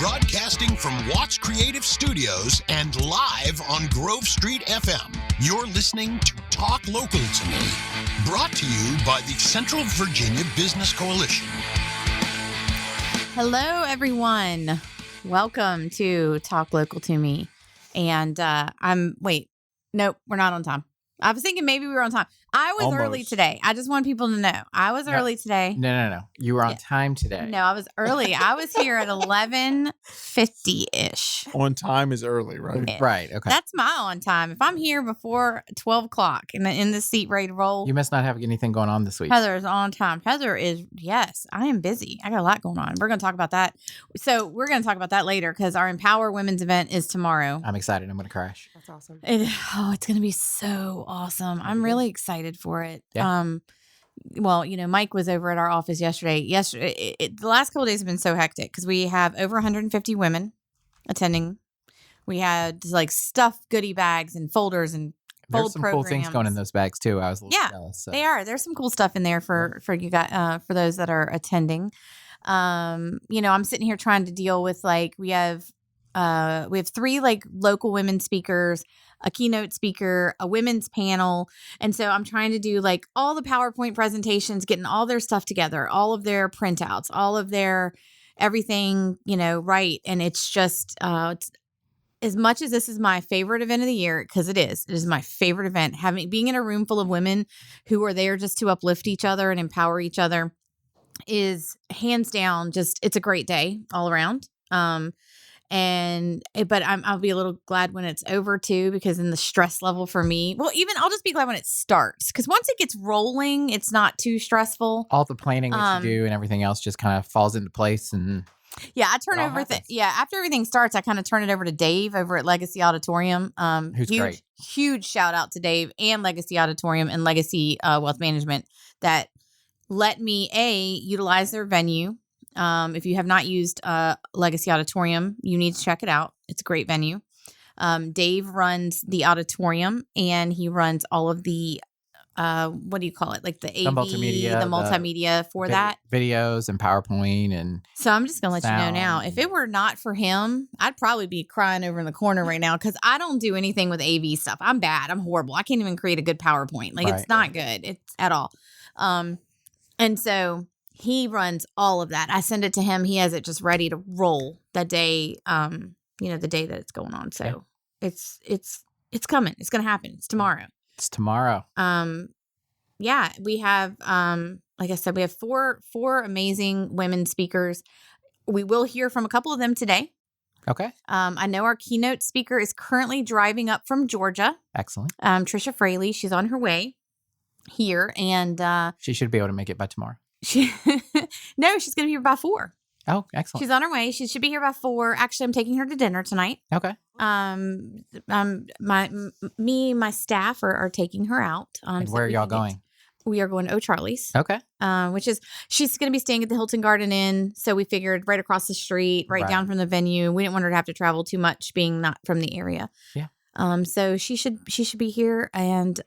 Broadcasting from Watts Creative Studios and live on Grove Street FM. You're listening to Talk Local to Me, brought to you by the Central Virginia Business Coalition. Hello, everyone. Welcome to Talk Local to Me. And nope, we're not on time. I was thinking maybe we were on time. I was early today. I just want people to know. I was early today. No. You were on time today. No, I was early. I was here at 11:50-ish. On time is early, right? Right. Okay. That's my on time. If I'm here before 12 o'clock and in the seat ready to roll. You must not have anything going on this week. Heather is on time. Heather is, yes, I am busy. I got a lot going on. We're going to talk about that. So we're going to talk about that later because our Empower Women's event is tomorrow. I'm excited. I'm going to crash. That's awesome. It's going to be so awesome. I'm really excited for it. Yeah. Well, Mike was over at our office yesterday. The last couple of days have been so hectic because we have over 150 women attending. We had stuffed goodie bags and folders and There's fold some programs. cool things going in those bags too. I was a little jealous. So. They are. There's some cool stuff in there for you guys, for those that are attending. I'm sitting here trying to deal with we have 3 local women speakers, a keynote speaker, a women's panel. And so I'm trying to do all the PowerPoint presentations, getting all their stuff together, all of their printouts, all of their everything, right. And it's just, it's, as much as this is my favorite event of the year, because it is my favorite event, being in a room full of women who are there just to uplift each other and empower each other is hands down it's a great day all around. But I'll be a little glad when it's over too, because in the stress level for me, I'll just be glad when it starts, because once it gets rolling, it's not too stressful. All the planning that you do and everything else just kind of falls into place. And yeah, I turn over after everything starts, I kind of turn it over to Dave over at Legacy Auditorium. Who's great. Huge shout out to Dave and Legacy Auditorium and Legacy Wealth Management that let me utilize their venue. If you have not used Legacy Auditorium, you need to check it out. It's a great venue. Dave runs the auditorium and he runs all of the, what do you call it? The AV, the multimedia for that. Videos and PowerPoint. And so I'm just going to let you know now, if it were not for him, I'd probably be crying over in the corner right now because I don't do anything with AV stuff. I'm bad. I'm horrible. I can't even create a good PowerPoint. It's not good. It's at all. And so he runs all of that. I send it to him. He has it just ready to roll that day, the day that it's going on. So it's coming. It's going to happen. It's tomorrow. It's tomorrow. We have, like I said, we have four amazing women speakers. We will hear from a couple of them today. Okay. I know our keynote speaker is currently driving up from Georgia. Excellent. Trisha Fraley. She's on her way here, and she should be able to make it by tomorrow. No, she's going to be here by 4. Oh, excellent. She's on her way. She should be here by 4. Actually, I'm taking her to dinner tonight. Okay. My staff are taking her out. And where are y'all going? We are going to O'Charlie's. Okay. She's going to be staying at the Hilton Garden Inn. So we figured right across the street, right down from the venue. We didn't want her to have to travel too much being not from the area. Yeah. So she should be here, and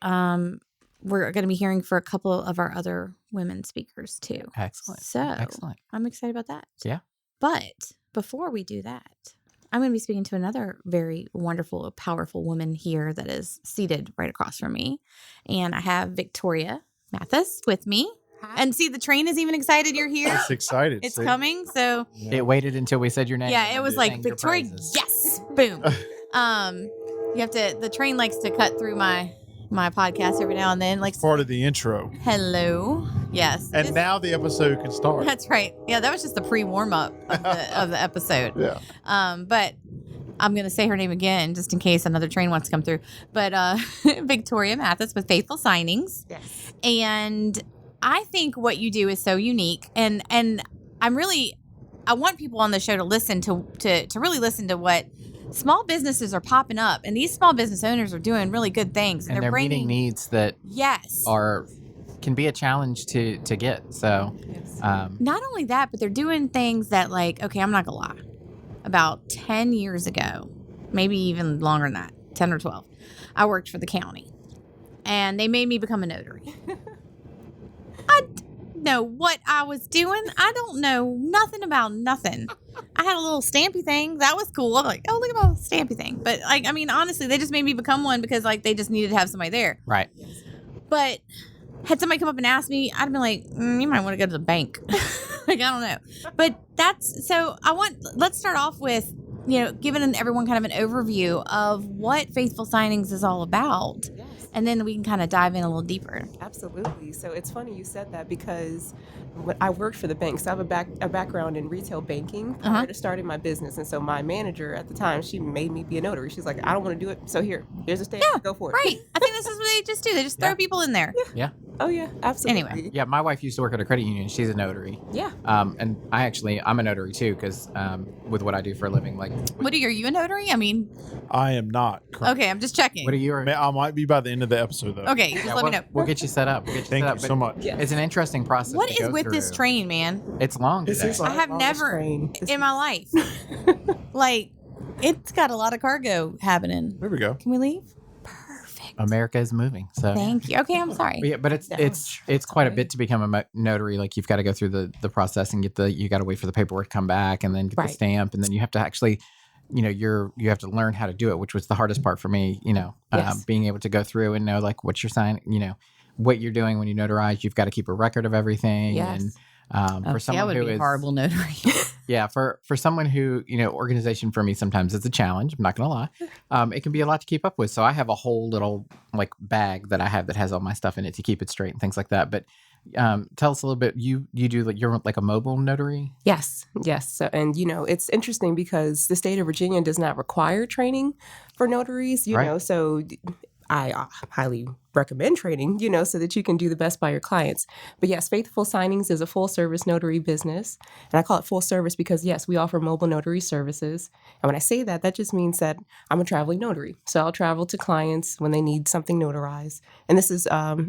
we're going to be hearing for a couple of our other women speakers too. Excellent. So excellent. I'm excited about that. Yeah. But before we do that, I'm going to be speaking to another very wonderful, powerful woman here that is seated right across from me. And I have Victoria Mathis with me. Hi. And see, the train is even excited you're here. It's excited. It's coming. So it waited until we said your name. Yeah, it was like, Victoria, yes, boom. The train likes to cut through my podcast every now and then. Part of the intro. Hello. Yes. And now the episode can start. That's right. Yeah, that was just the pre-warm-up of the episode. Yeah. But I'm going to say her name again just in case another train wants to come through. But Victoria Mathis with Faithful Signings. Yes. And I think what you do is so unique. And I want people on the show to listen to really listen to what small businesses are popping up, and these small business owners are doing really good things, and they're meeting needs that can be a challenge to get. So, not only that, but they're doing things that I'm not gonna lie. About 10 years ago, maybe even longer than that, 10 or 12, I worked for the county, and they made me become a notary. know what I was doing. I don't know nothing about nothing. I had a little stampy thing. That was cool. I'm like, oh, look at my stampy thing. But like, I mean, honestly, they just made me become one because like they just needed to have somebody there. Right. But had somebody come up and ask me, I'd be like, you might want to go to the bank. Like, I don't know. But let's start off with, giving everyone kind of an overview of what Faithful Signings is all about. Yes. And then we can kind of dive in a little deeper. Absolutely. So it's funny you said that because when I worked for the bank, so I have a background in retail banking prior to starting my business. And so my manager at the time, she made me be a notary. She's like, I don't want to do it. So here's a stamp. Yeah, go for it. Right. I think this is what they just do. They just throw people in there. Yeah. Oh, yeah. Absolutely. Anyway. Yeah, my wife used to work at a credit union. She's a notary. Yeah. And I'm a notary too, because with what I do for a living, like. What are you a notary? I mean. I am not. Okay, I'm just checking. What are you? I might be by the end of the episode though. Okay, just let me know. We'll get you set up. Thank you so much. Yeah. It's an interesting process. What to is go with through. this train, man? It's long This today. is I have never in my life. Like, it's got a lot of cargo happening. There we go. Can we leave? Perfect. America is moving. So Thank you. Okay, I'm sorry. But yeah, but it's quite a bit to become a notary. Like you've got to go through the process and you got to wait for the paperwork to come back and then get the stamp and then you have to actually, you have to learn how to do it, which was the hardest part for me. Being able to go through and know like what you're signing, what you're doing when you notarize. You've got to keep a record of everything. Yes. And for someone that would who be is horrible notary. Yeah, for someone who, organization for me sometimes it's a challenge. I'm not going to lie. It can be a lot to keep up with. So I have a whole little like bag that I have that has all my stuff in it to keep it straight and things like that. But tell us a little bit. You do you're like a mobile notary? Yes. So, and it's interesting because the state of Virginia does not require training for notaries, Right. So I highly recommend training, so that you can do the best by your clients. But yes, Faithful Signings is a full service notary business. And I call it full service because yes, we offer mobile notary services. And when I say that, that just means that I'm a traveling notary. So I'll travel to clients when they need something notarized. And this is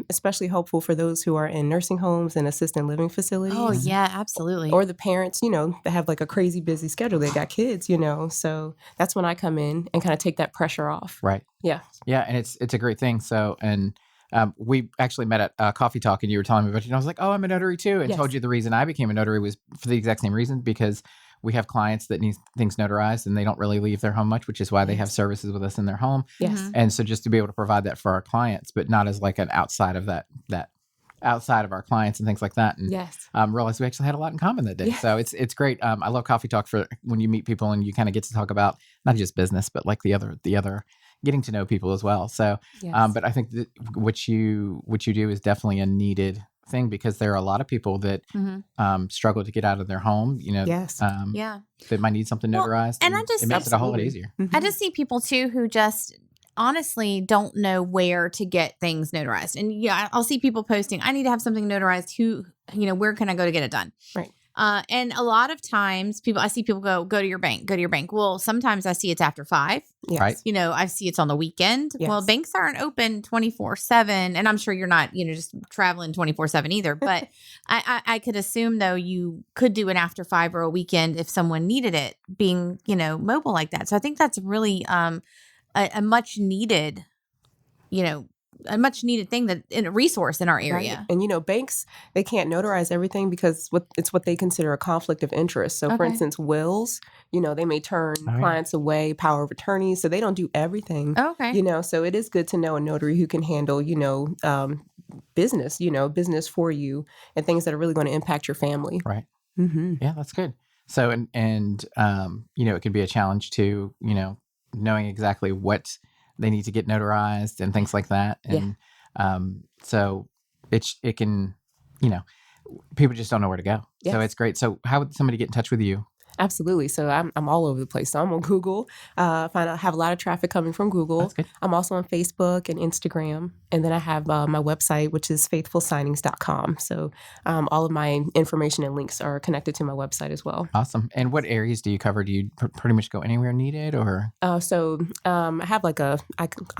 especially helpful for those who are in nursing homes and assisted living facilities. Oh, yeah, absolutely. Or the parents, that have like a crazy busy schedule. They got kids, So that's when I come in and kind of take that pressure off. Right. Yeah. Yeah, and it's a great thing. So, and we actually met at Coffee Talk, and you were telling me about it. And I was like, "Oh, I'm a notary too," and Yes. told you the reason I became a notary was for the exact same reason because we have clients that need things notarized, and they don't really leave their home much, which is why they have services with us in their home. Yes. Mhm. And so, just to be able to provide that for our clients, but not as like an outside of that outside of our clients and things like that, and Yes. realized we actually had a lot in common that day. Yeah. So it's great. I love Coffee Talk for when you meet people and you kind of get to talk about not just business, but like the other getting to know people as well. So, Yes. but I think that what you do is definitely a needed thing because there are a lot of people that Mhm. struggle to get out of their home. Yes. Yeah. That might need something Well, notarized. and I just- it makes it a whole lot Absolutely. easier. Mhm. I just see people too who just honestly don't know where to get things notarized. And yeah, I'll see people posting, I need to have something notarized. Where can I go to get it done? Right. And a lot of times I see people go to your bank. Well, sometimes I see it's after 5. Yes. Right. I see it's on the weekend. Yes. Well, banks aren't open 24/7. And I'm sure you're not, just traveling 24/7 either. But I could assume though, you could do an after 5 or a weekend if someone needed it being, mobile like that. So I think that's really, a much needed, a much needed thing in a resource in our area. Right. And banks, they can't notarize everything because it's what they consider a conflict of interest. So for Okay. instance, wills, they may turn Oh, yeah. clients away, power of attorney. So they don't do everything. Okay. So it is good to know a notary who can handle, business, business for you and things that are really going to impact your family. Right. Mm-hmm. Yeah, that's good. So, and it can be a challenge to, knowing exactly what they need to get notarized and things like that. And so it can, people just don't know where to go. So Yes. it's great. So how would somebody get in touch with you? Absolutely. So I'm all over the place. So I'm on Google. Have a lot of traffic coming from Google. That's good. I'm also on Facebook and Instagram. And then I have my website, which is faithfulsignings.com. So all of my information and links are connected to my website as well. Awesome. And what areas do you cover? Do you pretty much go anywhere needed or? I have I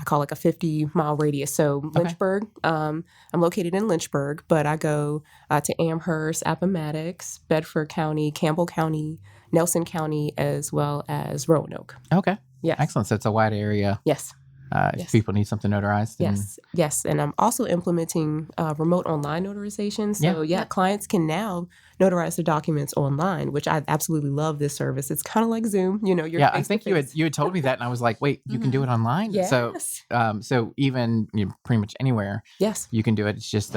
call like a 50-mile radius. So Okay. Lynchburg, I'm located in Lynchburg, but I go to Amherst, Appomattox, Bedford County, Campbell County, Nelson County, as well as Roanoke. Okay. Yes. Excellent. So it's a wide area. Yes. if people need something notarized. Yes. And I'm also implementing remote online notarization. So clients can now notarize their documents online, which I absolutely love this service. It's kind of like Zoom, you're I think you had told me that, and I was like, wait, you can do it online? Yes. So even pretty much anywhere, yes, you can do it. It's just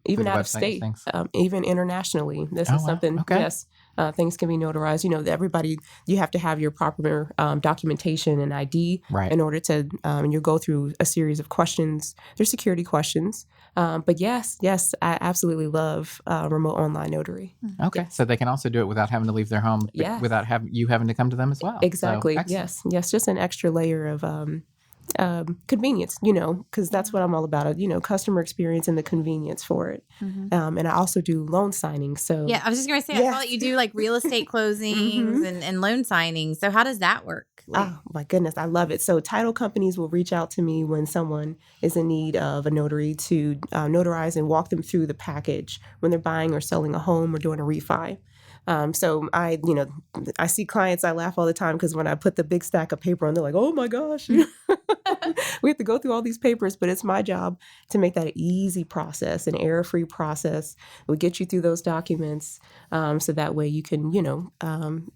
even the out of website state, even internationally. This is something. Okay. Yes. Things can be notarized. Everybody, you have to have your proper documentation and ID in order to, and you go through a series of questions. There's security questions. But yes, I absolutely love remote online notary. Okay. So they can also do it without having to leave their home, without you having to come to them as well. Exactly. So, yes. Just an extra layer of convenience, because that's what I'm all about, customer experience and the convenience for it. And I also do loan signings. So yeah, I was just going to say, I saw that you do like real estate closings and loan signings. So how does that work? Oh my goodness, I love it. So title companies will reach out to me when someone is in need of a notary to notarize and walk them through the package when they're buying or selling a home or doing a refi. So I see clients, I laugh all the time because when I put the big stack of paper on, they're like, oh my gosh, we have to go through all these papers, but it's my job to make that an easy process, an error-free process. We'll get you through those documents so that way you can,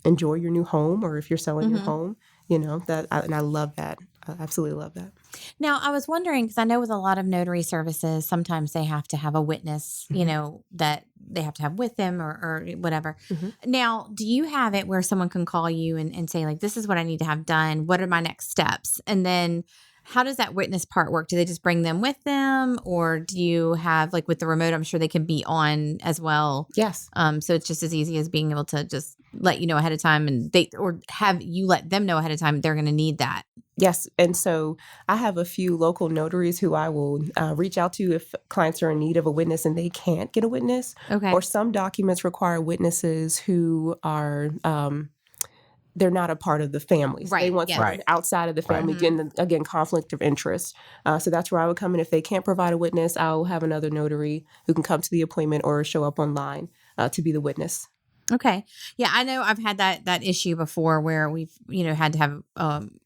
enjoy your new home, or if you're selling your home, and I love that. I absolutely love that. Now, I was wondering, because I know with a lot of notary services, sometimes they have to have a witness, that they have to have with them or whatever. Now, do you have it where someone can call you and say, like, this is what I need to have done? What are my next steps? And then how does that witness part work? Do they just bring them with them? Or do you have, like with the remote, I'm sure they can be on as well. Yes. So it's just as easy as being able to just let you know ahead of time, and have you let them know ahead of time they're going to need that. Yes. And so I have a few local notaries who I will reach out to if clients are in need of a witness and they can't get a witness. Okay. Or some documents require witnesses who are they're not a part of the family. So Right. They want Yes. someone outside of the family. Again, conflict of interest. So that's where I would come in. If they can't provide a witness, I'll have another notary who can come to the appointment or show up online to be the witness. Okay. Yeah, I know I've had that issue before where we've, had to have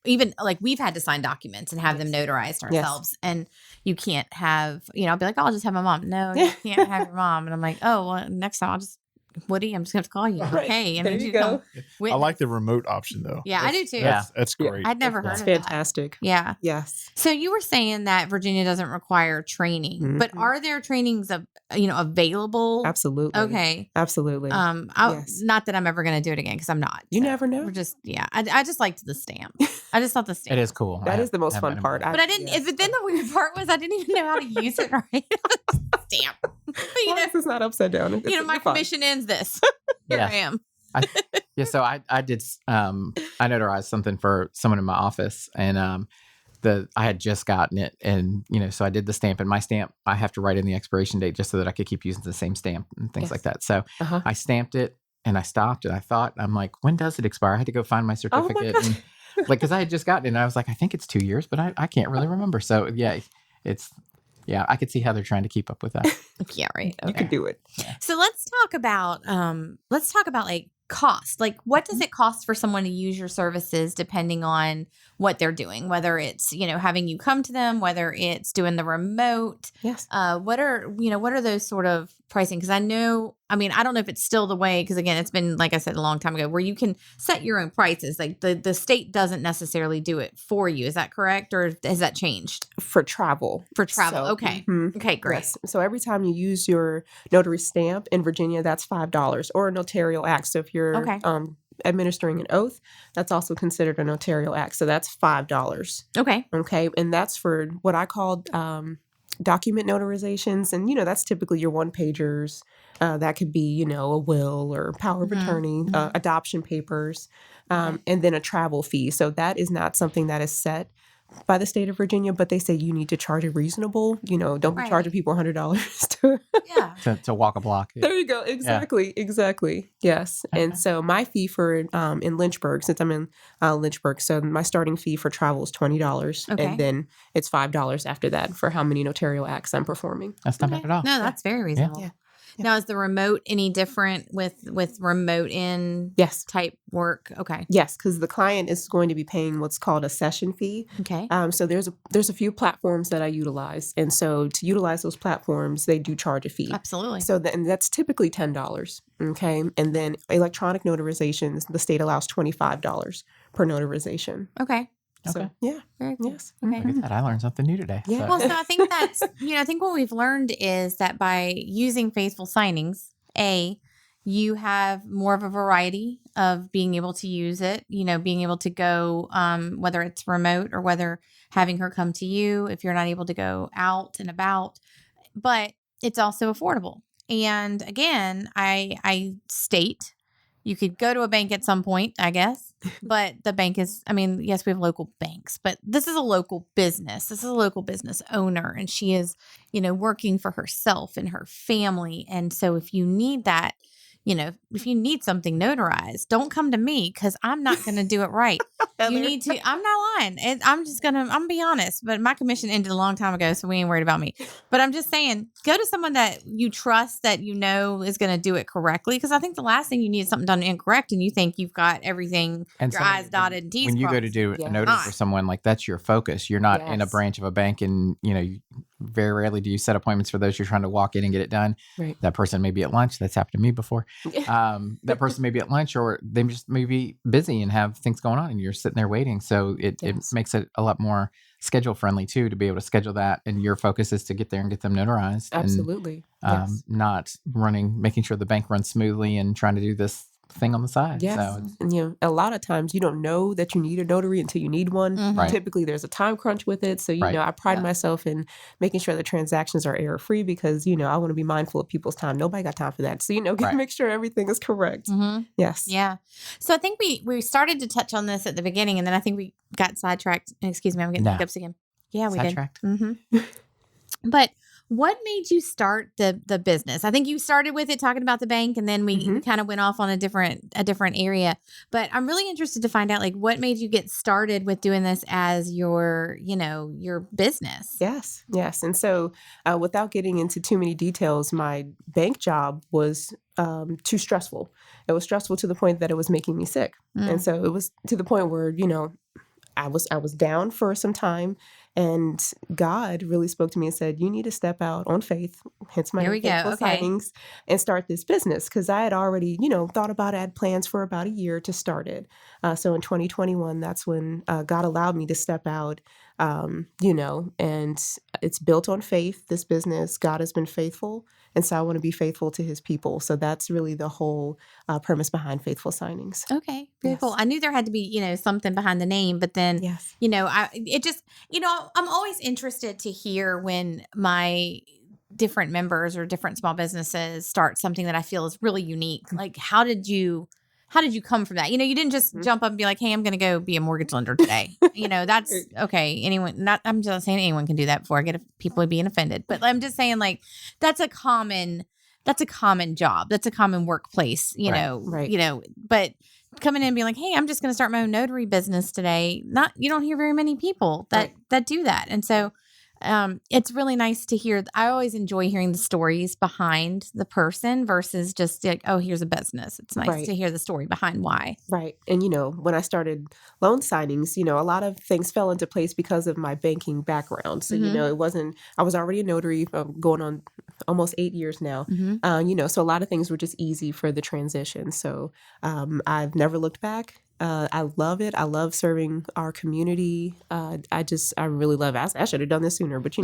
even like we've had to sign documents and have them notarized ourselves. And you can't have, I'll be like, oh, I'll just have my mom. No, you can't have your mom. And I'm like, oh, well, next time I'll just, Woody, I'm just going to call you. Right. Okay. And There you go. I like the remote option though. Yeah, I do too. That's great. I'd never heard It's of that. fantastic. Yeah. Yes. So you were saying that Virginia doesn't require training, but are there trainings available? Absolutely. Okay. Absolutely. Yes. Not that I'm ever going to do it again because I'm not. You never know. We're just, I just liked the stamp. I just thought the stamp. It is cool. That is the most fun part. But I didn't. But then the weird part was I didn't even know how to use it right. Stamp. But, it's not upside down. My commission ends this. Here I am. So I did. I notarized something for someone in my office, and I had just gotten it, and so I did the stamp, and my stamp I have to write in the expiration date just so that I could keep using the same stamp and things like that. So I stamped it, and I stopped, and I'm like, when does it expire? I had to go find my certificate. Oh my God. And, because I had just gotten it, and I was like, I think it's 2 years, but I can't really remember. So I could see how they're trying to keep up with that. Yeah, right. Okay. You can do it. So let's talk about like cost. Like, what does it cost for someone to use your services depending on what they're doing, whether it's, having you come to them, whether it's doing the remote. Yes. What are those sort of pricing? Because I don't know if it's still the way, because again, it's been, like I said, a long time ago, where you can set your own prices. Like the state doesn't necessarily do it for you. Is that correct? Or has that changed? For travel. Okay. Okay, great. Yes. So every time you use your notary stamp in Virginia, that's $5, or a notarial act. So if you're administering an oath, that's also considered a notarial act. So that's $5. Okay. Okay. And that's for what I call document notarizations. And, that's typically your one-pagers. That could be, a will or power of attorney, adoption papers, and then a travel fee. So that is not something that is set by the state of Virginia, but they say you need to charge it reasonable. Don't be charging people $100 to walk a block. There you go. Exactly. Yes. Okay. And so my fee for in Lynchburg, since I'm in Lynchburg, so my starting fee for travel is $20, and then it's $5 after that for how many notarial acts I'm performing. That's not bad at all. No, that's very reasonable. Yeah. Now, is the remote any different with remote in Yes. type work? Okay. Yes, because the client is going to be paying what's called a session fee. Okay. So there's a few platforms that I utilize, and so to utilize those platforms, they do charge a fee. Absolutely. So and that's typically $10. Okay, and then electronic notarizations, the state allows $25 per notarization. Okay. So yeah, Very cool. yes, Okay. Look at that. I learned something new today. Yeah. Well, so I think that's, I think what we've learned is that by using Faithful Signings, you have more of a variety of being able to use it, being able to go, whether it's remote or whether having her come to you if you're not able to go out and about, but it's also affordable. And again, I state you could go to a bank at some point, I guess, but the bank is, yes, we have local banks, but this is a local business. This is a local business owner, and she is, working for herself and her family. And so if you need that, if you need something notarized, don't come to me because I'm not going to do it right. You need to, I'm not lying. I'm going to be honest, but my commission ended a long time ago, so we ain't worried about me. But I'm just saying, go to someone that you trust that is going to do it correctly. Because I think the last thing you need is something done incorrect and you think you've got everything, And your somebody- I's dotted and T's When you go crossed. to do Yeah. a notary for someone, like that's your focus. You're not in a Yes. branch of a bank, and very rarely do you set appointments for those you're trying to walk in and get it done. Right. That person may be at lunch. That's happened to me before. That person may be at lunch, or they just may be busy and have things going on, and you're sitting there waiting. So it Yes. makes it a lot more schedule friendly too, to be able to schedule that. And your focus is to get there and get them notarized. Absolutely. And, not making sure the bank runs smoothly and trying to do this thing on the side. Yes. So it's, And a lot of times you don't know that you need a notary until you need one. Mhm. Right. Typically there's a time crunch with it. So, Right. I pride Yeah. myself in making sure the transactions are error free because, I want to be mindful of people's time. Nobody got time for that. So, Right. make sure everything is correct. Mhm. Yes. Yeah. So I think we started to touch on this at the beginning, and then I think we got sidetracked. Excuse me, I'm getting Nah. hiccups again. Yeah, we did. sidetracked. But what made you start the business? I think you started with it talking about the bank, and then we Mhm. kind of went off on a different area. But I'm really interested to find out, like, what made you get started with doing this as your business? Yes. Yes. And so without getting into too many details, my bank job was too stressful. It was stressful to the point that it was making me sick. Mm. And so it was to the point where, I was down for some time, and God really spoke to me and said, "You need to step out on faith." Hence my Here we go. faithful Okay. signings, and start this business because I had already, thought about it, had plans for about a year to start it. So in 2021, that's when God allowed me to step out. And it's built on faith. This business, God has been faithful, and so I want to be faithful to His people. So that's really the whole premise behind Faithful Signings. Okay, very Yes. cool. I knew there had to be, something behind the name, but then, Yes. I'm always interested to hear when my different members or different small businesses start something that I feel is really unique. Like, how did you come from that? You didn't just Mhm. jump up and be like, "Hey, I'm going to go be a mortgage lender today." That's okay. I'm just saying anyone can do that before I get people being offended, but I'm just saying, like, that's a common job. That's a common workplace, Right. but coming in and being like, "Hey, I'm just going to start my own notary business today." You don't hear very many people that do that. And so it's really nice to hear. I always enjoy hearing the stories behind the person versus just like, "Oh, here's a business." It's nice Right. to hear the story behind why. Right. And, when I started loan signings, a lot of things fell into place because of my banking background. So, Mhm. I was already a notary going on almost 8 years now. Mm-hmm. So a lot of things were just easy for the transition. So I've never looked back. I love it. I love serving our community. I really love it. I should have done this sooner, but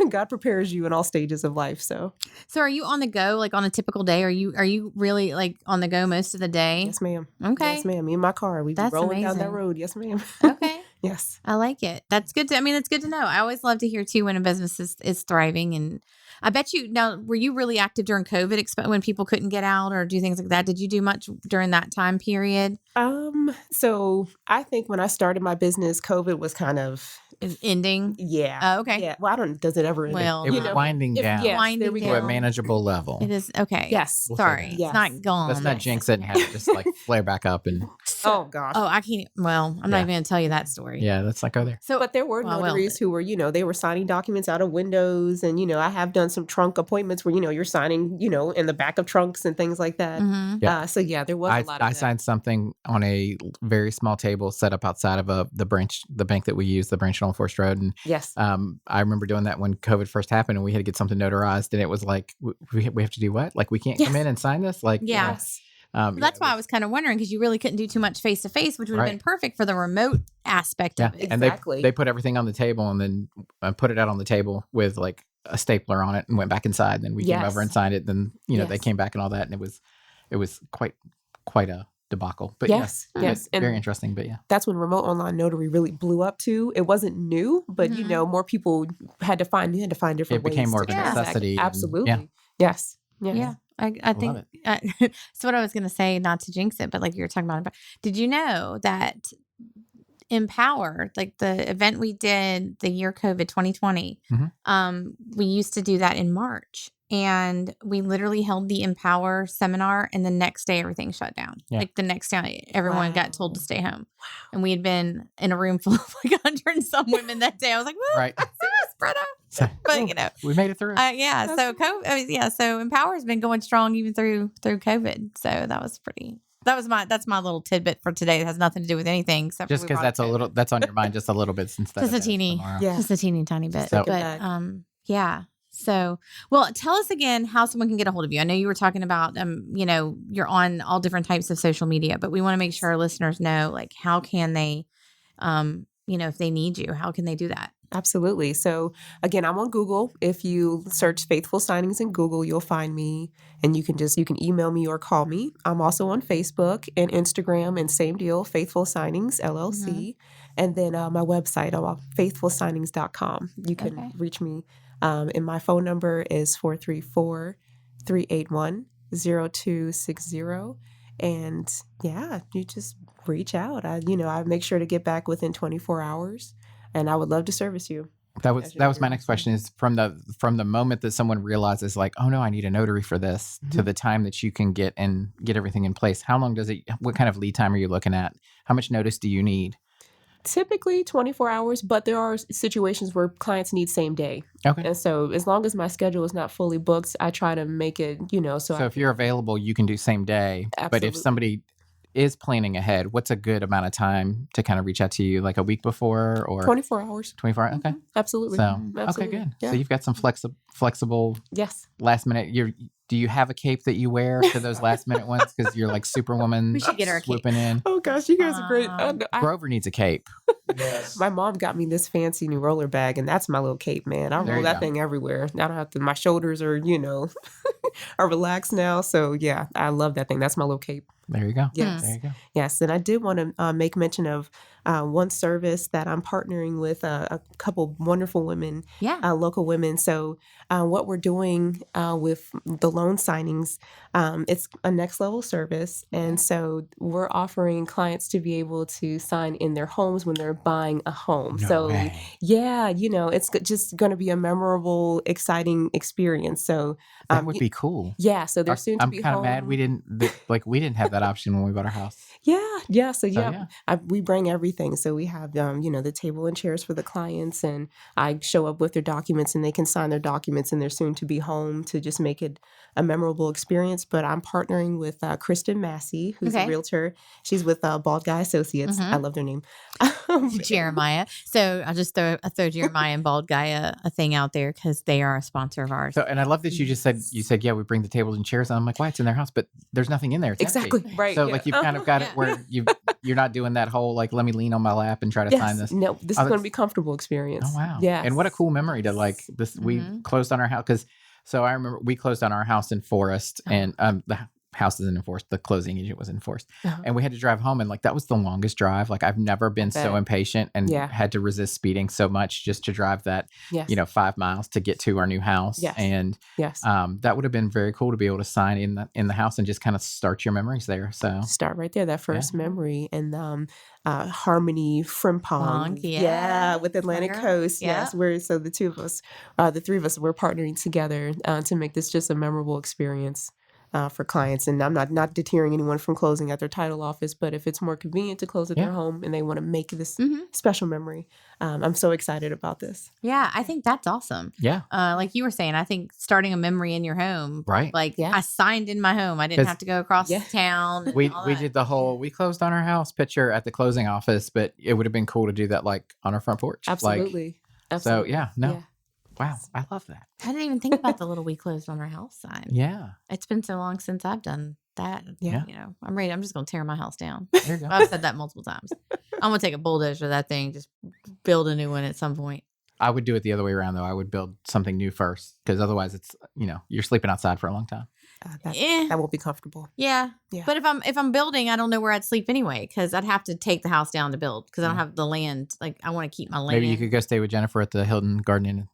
God prepares you in all stages of life. So So are you on the go, like on a typical day? Are you really like on the go most of the day? yes, ma'am. Okay. Yes, ma'am. Me and my car, we be That's rolling down that amazing. road. Yes, ma'am. Okay. Yes. I like it. That's good. That's good to know. I always love to hear too when a business is thriving. And I bet you now, were you really active during COVID when people couldn't get out or do things like that? Did you do much during that time period? So I think when I started my business, COVID was kind of Is ending? Yeah. Okay. Yeah. Well, I don't. Does it ever end? Well, It was winding down Yes, Winding there we to a down. manageable level. It is okay. Yes. We'll say Sorry, that. it's Yes. not gone. Let's not jinx it and have it just like flare back up and Oh gosh. Oh, I can't. Well, I'm not Yeah. even going to tell you that story. yeah, let's not go there. So, But there were Well, notaries who were, they were signing documents out of windows. And, I have done some trunk appointments where, you're signing, in the back of trunks and things like that. mhm. Yeah. So, yeah, there was a lot of I that. signed something on a very small table set up outside of the bank that we use, the branch on Forest Road. And Yes. I remember doing that when COVID first happened and we had to get something notarized. And it was like, we have to do what? Like, we can't come Yes. in and sign this? Like, Yeah. Yes. That's why I was kind of wondering because you really couldn't do too much face to face, which would have Right. been perfect for the remote aspect of it. And Exactly. they put everything on the table and then put it out on the table with like a stapler on it and went back inside. And then we came Yes. over and signed it. Then, they Yes. came back and all that. And it was quite a debacle. But Yes. Yes. And very interesting. But yeah. that's when remote online notary really blew up too. It wasn't new, but Mhm. More people had to find different It became ways more to of a transact. necessity. and- Absolutely. yeah. Yes. Yes. Yeah, I think so. What I was going to say, not to jinx it, but like you were talking about, did you know that Empower, like the event we did the year COVID 2020, we used to do that in March, and we literally held the Empower seminar, and the next day everything shut down. Yeah. Like the next day, everyone got told to Wow. stay home, and we had been in a room full of like 100 and some women that day. I was like, "Woo, Right. spread out." So, But we made it through. yeah. So so Empower has been going strong even through COVID. So that's my little tidbit for today. It has nothing to do with anything except Just for we because brought it. that's on your mind just a little bit since Just a teeny, Yeah. just a teeny tiny bit. So- But yeah. So, well, tell us again how someone can get a hold of you. I know you were talking about, you're on all different types of social media, but we want to make sure our listeners know, like, how can they, if they need you, how can they do that? Absolutely. So again, I'm on Google. If you search Faithful Signings in Google, you'll find me, and you can email me or call me. I'm also on Facebook and Instagram, and same deal, Faithful Signings LLC. And then my website, faithfulsignings.com. You can reach me. And my phone number is 434-381-0260. And yeah, you just reach out. I make sure to get back within 24 hours. And I would love to service you. That was my next question is from the moment that someone realizes like, oh no, I need a notary for this to the time that you can get everything in place. How long what kind of lead time are you looking at? How much notice do you need? Typically 24 hours, but there are situations where clients need same day. Okay. And so as long as my schedule is not fully booked, I try to make it, So if you're available, you can do same day. But if Absolutely. somebody is planning ahead, what's a good amount of time to kind of reach out to you, like a week before or 24 hours. 24 hours? Okay. Absolutely. So, Absolutely. okay, good. Yeah. So you've got some flexible Yes. last minute. Do you have a cape that you wear to those last minute ones? Because you're like Superwoman We should get her a cape. swooping in. Oh gosh, you guys are great. Grover needs a cape. My mom got me this fancy new roller bag, and that's my little cape, man. I There roll you that go. thing everywhere. I don't have to. My shoulders are, are relaxed now. So yeah, I love that thing. That's my little cape. There you go. Yes. There you go. Yes, and I did want to make mention of one service that I'm partnering with a couple wonderful women, Yeah. local women. So what we're doing with the loan signings, it's a next level service. And so we're offering clients to be able to sign in their homes when they're buying a home. No so way. yeah, it's just going to be a memorable, exciting experience. So That would be cool. yeah, so they're soon to I'm be kind of home. mad we didn't have that option when we bought our house. Yeah. So yeah. we bring everything. So we have, the table and chairs for the clients, and I show up with their documents, and they can sign their documents, and they're soon to be home to just make it a memorable experience. But I'm partnering with Kristen Massey, who's a realtor. She's with Bald Guy Associates. I love their name. Jeremiah. So I'll just throw Jeremiah and Bald Guy a thing out there because they are a sponsor of ours. So, and I love that you just said, yeah, we bring the tables and chairs. And I'm like, why? It's in their house, but there's nothing in there. It's empty. Exactly. Right. So yeah. like you've kind of got it where you're not doing that whole, like, let me lean on my lap and try to sign this. No, this is going to be a comfortable experience. Oh, wow. Yeah. And what a cool memory to like this. We closed on our house. So I remember we closed on our house in Forest and house isn't enforced. The closing agent was enforced. Uh-huh. And we had to drive home. And like, that was the longest drive. Like, I've never been so impatient and had to resist speeding so much just to drive that, 5 miles to get to our new house. Yes. And that would have been very cool to be able to sign in the house and just kind of start your memories there. So start right there, that first memory. And Harmony Frimpong, with Atlantic Coast. Yes, so the three of us, we're partnering together to make this just a memorable experience for clients. And I'm not deterring anyone from closing at their title office, but if it's more convenient to close at their home and they want to make this special memory, I'm so excited about this. Yeah, I think that's awesome. Yeah. Like you were saying, I think starting a memory in your home, right? Like I signed in my home. I didn't have to go across town. We did we closed on our house picture at the closing office, but it would have been cool to do that like on our front porch. Absolutely. So wow, I love that. I didn't even think about the little "we closed on our house" sign. Yeah. It's been so long since I've done that. Yeah. I'm ready. I'm just going to tear my house down. There you go. I've said that multiple times. I'm going to take a bulldozer that thing, just build a new one at some point. I would do it the other way around, though. I would build something new first, because otherwise it's, you're sleeping outside for a long time. That won't be comfortable. Yeah. But if I'm building, I don't know where I'd sleep anyway, because I'd have to take the house down to build, because I don't have the land. Like, I want to keep my land. Maybe you could go stay with Jennifer at the Hilton Garden Inn.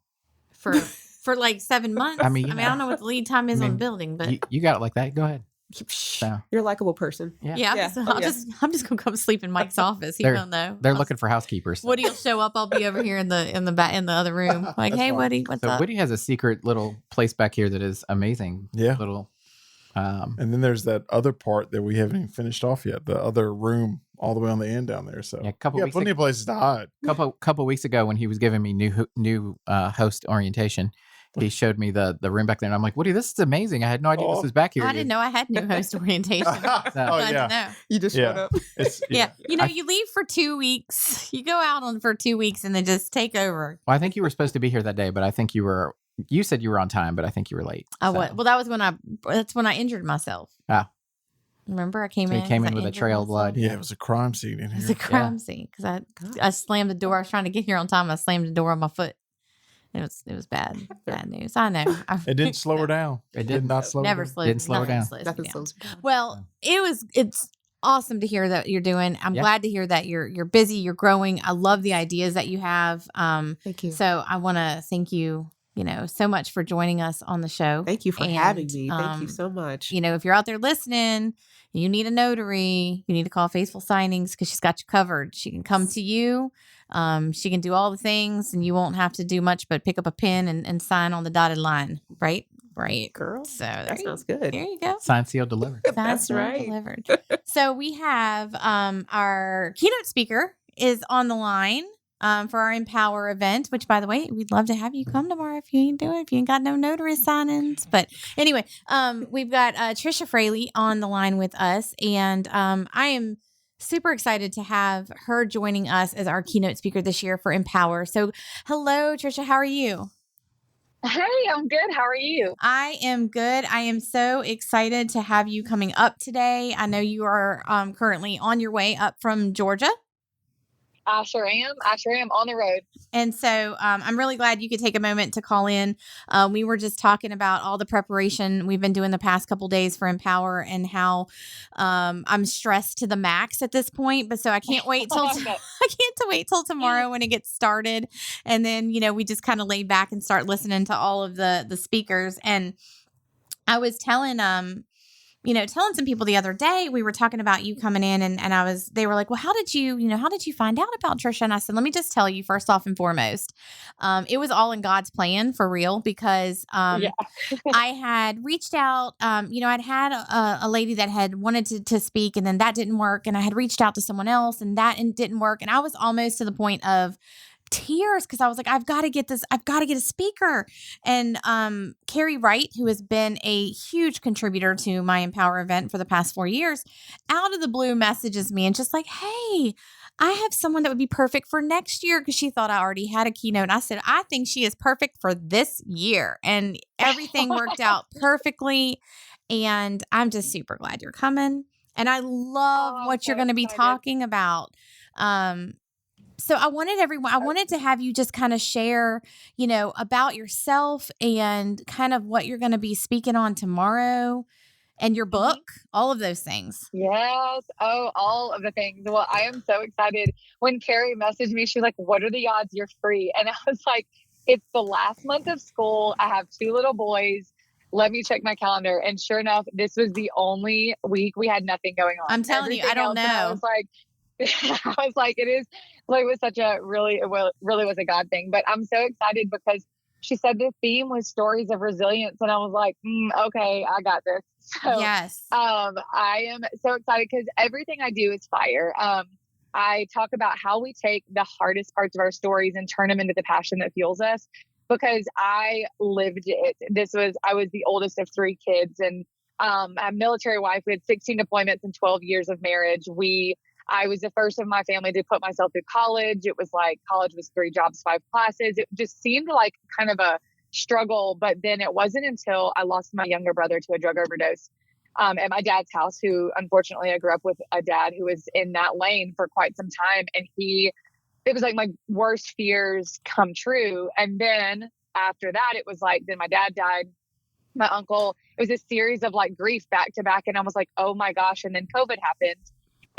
For like 7 months. I mean, I don't know what the lead time is on building, but you got it like that. Go ahead. So. You're a likable person. Yeah. I'm just gonna come sleep in Mike's office. He don't know. They're looking for housekeepers. Woody will show up. I'll be over here in the other room. Like, hey, Woody, what's up? Woody has a secret little place back here that is amazing. Yeah. Little. And then there's that other part that we haven't even finished off yet. The other room all the way on the end down there. So plenty of places to hide. Couple weeks ago when he was giving me new host orientation, he showed me the room back there, and I'm like, Woody, this is amazing. I had no idea this was back here. I didn't know I had new host orientation. You just showed up. You leave for 2 weeks. You go out for 2 weeks and then just take over. Well, I think you were supposed to be here that day, but I think you said you were on time, but I think you were late. Oh, what? Well, that's when I injured myself. Ah. Remember, I came in. You came in with a trail of blood. Yeah, it was a crime scene in here. It was a crime scene because I slammed the door. I was trying to get here on time. I slammed the door on my foot. It was bad news. I know. It didn't slow her down. It did not slow her down. Didn't slow her down. Nothing slows her down. Well, it's awesome to hear that you're doing. I'm glad to hear that you're busy, you're growing. I love the ideas that you have. Thank you. So I want to thank you, so much for joining us on the show. Thank you for having me. Thank you so much. If you're out there listening, you need a notary, you need to call Faithful Signings because she's got you covered. She can come to you. She can do all the things and you won't have to do much but pick up a pen and sign on the dotted line. Right? Girl. So that sounds good. There you go. Signed, sealed, delivered. That's right. Delivered. So we have our keynote speaker is on the line for our Empower event, which, by the way, we'd love to have you come tomorrow if you ain't doing it, if you ain't got no notary signings. But anyway, we've got Trisha Fraley on the line with us, and I am super excited to have her joining us as our keynote speaker this year for Empower. So hello, Trisha. How are you? Hey, I'm good. How are you? I am good. I am so excited to have you coming up today. I know you are currently on your way up from Georgia. I sure am on the road. And so I'm really glad you could take a moment to call in. We were just talking about all the preparation we've been doing the past couple days for Empower and how I'm stressed to the max at this point. But so I can't wait till tomorrow when it gets started. And then, we just kind of lay back and start listening to all of the speakers. And I was telling some people the other day, we were talking about you coming in and they were like, well, how did you find out about Trisha? And I said, let me just tell you first off and foremost, it was all in God's plan for real, because I had reached out, I'd had a lady that had wanted to speak and then that didn't work. And I had reached out to someone else and that didn't work. And I was almost to the point of tears because I was like, I've got to get a speaker. And Carrie Wright, who has been a huge contributor to my Empower event for the past 4 years, out of the blue messages me and just like, hey, I have someone that would be perfect for next year, because she thought I already had a keynote. And I said, I think she is perfect for this year. And everything worked out perfectly. And I'm just super glad you're coming. And I love what you're going to be talking about. So I wanted to have you just kind of share, about yourself and kind of what you're going to be speaking on tomorrow. and your book, all of those things. Yes. Oh, all of the things. Well, I am so excited. When Carrie messaged me, she's like, what are the odds you're free? And I was like, it's the last month of school. I have 2 little boys. Let me check my calendar. And sure enough, this was the only week we had nothing going on. I'm telling you, I don't know. I was like, it was such a really was a God thing. But I'm so excited because she said the theme was stories of resilience. And I was like, okay, I got this. So yes. I am so excited because everything I do is fire. I talk about how we take the hardest parts of our stories and turn them into the passion that fuels us, because I lived it. I was the oldest of 3 kids, and a military wife. We had 16 deployments and 12 years of marriage. I was the first of my family to put myself through college. It was like college was 3 jobs, 5 classes. It just seemed like kind of a struggle. But then it wasn't until I lost my younger brother to a drug overdose at my dad's house, who unfortunately I grew up with a dad who was in that lane for quite some time. And it was like my worst fears come true. And then after that, it was like, then my dad died, my uncle. It was a series of like grief back to back. And I was like, oh my gosh. And then COVID happened.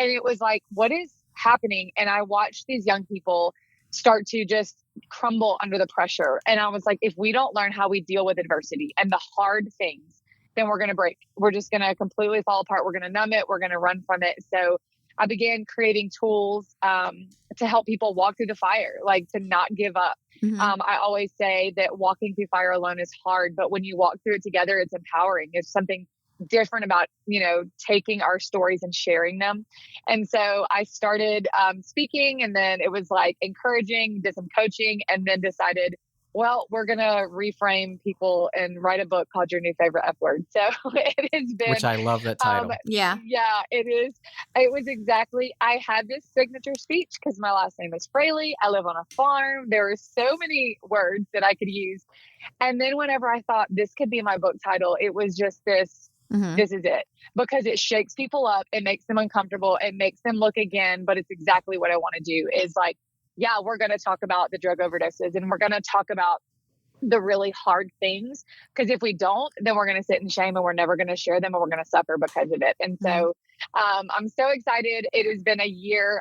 And it was like, what is happening? And I watched these young people start to just crumble under the pressure. And I was like, if we don't learn how we deal with adversity and the hard things, then we're going to break. We're just going to completely fall apart. We're going to numb it. We're going to run from it. So I began creating tools to help people walk through the fire, like to not give up. Mm-hmm. I always say that walking through fire alone is hard, but when you walk through it together, it's empowering. There's something different about, taking our stories and sharing them. And so I started speaking, and then it was like encouraging, did some coaching, and then decided, well, we're going to reframe people and write a book called Your New Favorite F Word. So it has been. Which I love that title. Yeah, it is. It was exactly. I had this signature speech because my last name is Fraley. I live on a farm. There were so many words that I could use. And then whenever I thought this could be my book title, it was just this. Mm-hmm. This is it, because it shakes people up. It makes them uncomfortable. It makes them look again. But it's exactly what I want to do is like, yeah, we're going to talk about the drug overdoses, and we're going to talk about the really hard things. Because if we don't, then we're going to sit in shame, and we're never going to share them, and we're going to suffer because of it. And so I'm so excited. It has been a year.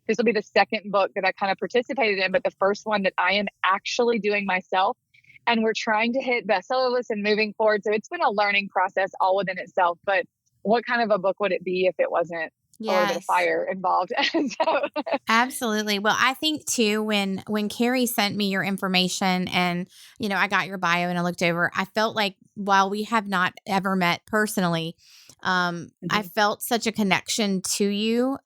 This will be the second book that I kind of participated in, but the first one that I am actually doing myself. And we're trying to hit bestseller lists and moving forward. So it's been a learning process all within itself. But what kind of a book would it be if it wasn't a little bit of fire involved? Absolutely. Well, I think too, when Carrie sent me your information and, I got your bio and I looked over, I felt like while we have not ever met personally, I felt such a connection to you,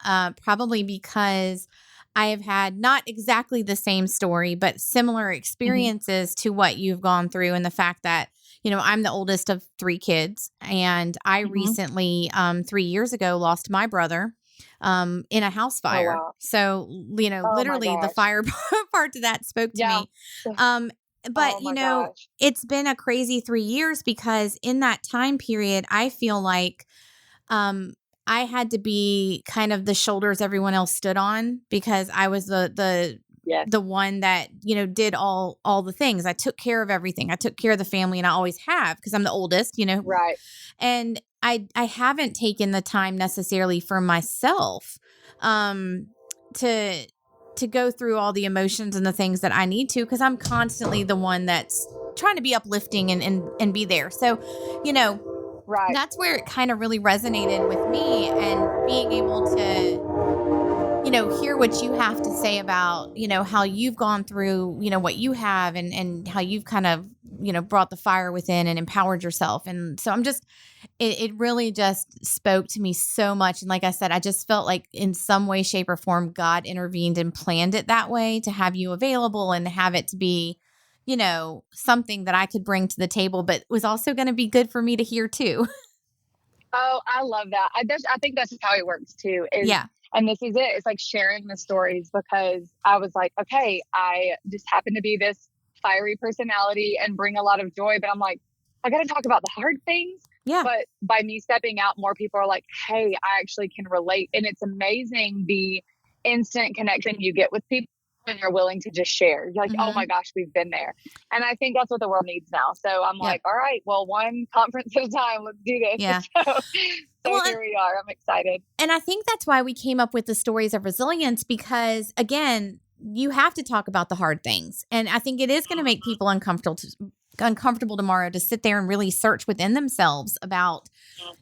probably because I have had not exactly the same story, but similar experiences to what you've gone through. And the fact that, I'm the oldest of 3 kids, and I recently, 3 years ago, lost my brother in a house fire. Oh, wow. So, literally the fire part of that spoke to me. But, it's been a crazy 3 years, because in that time period, I feel like I had to be kind of the shoulders everyone else stood on, because I was the one that, did all the things. I took care of everything. I took care of the family, and I always have, because I'm the oldest, Right. And I haven't taken the time necessarily for myself to go through all the emotions and the things that I need to, because I'm constantly the one that's trying to be uplifting and be there. So, Right. that's where it kind of really resonated with me, and being able to, hear what you have to say about, how you've gone through, what you have, and how you've kind of, brought the fire within and empowered yourself. And so it really just spoke to me so much. And like I said, I just felt like in some way, shape, or form, God intervened and planned it that way to have you available and have it to be, something that I could bring to the table, but was also going to be good for me to hear too. Oh, I love that. I think that's how it works too. And this is it. It's like sharing the stories, because I was like, okay, I just happen to be this fiery personality and bring a lot of joy, but I'm like, I got to talk about the hard things. Yeah. But by me stepping out, more people are like, hey, I actually can relate. And it's amazing the instant connection you get with people are willing to just share. You're like, oh my gosh, we've been there. And I think that's what the world needs now. So I'm like, all right, well, one conference at a time, let's do this. Yeah. So here we are. I'm excited. And I think that's why we came up with the stories of resilience, because again, you have to talk about the hard things. And I think it is going to make people uncomfortable tomorrow to sit there and really search within themselves about,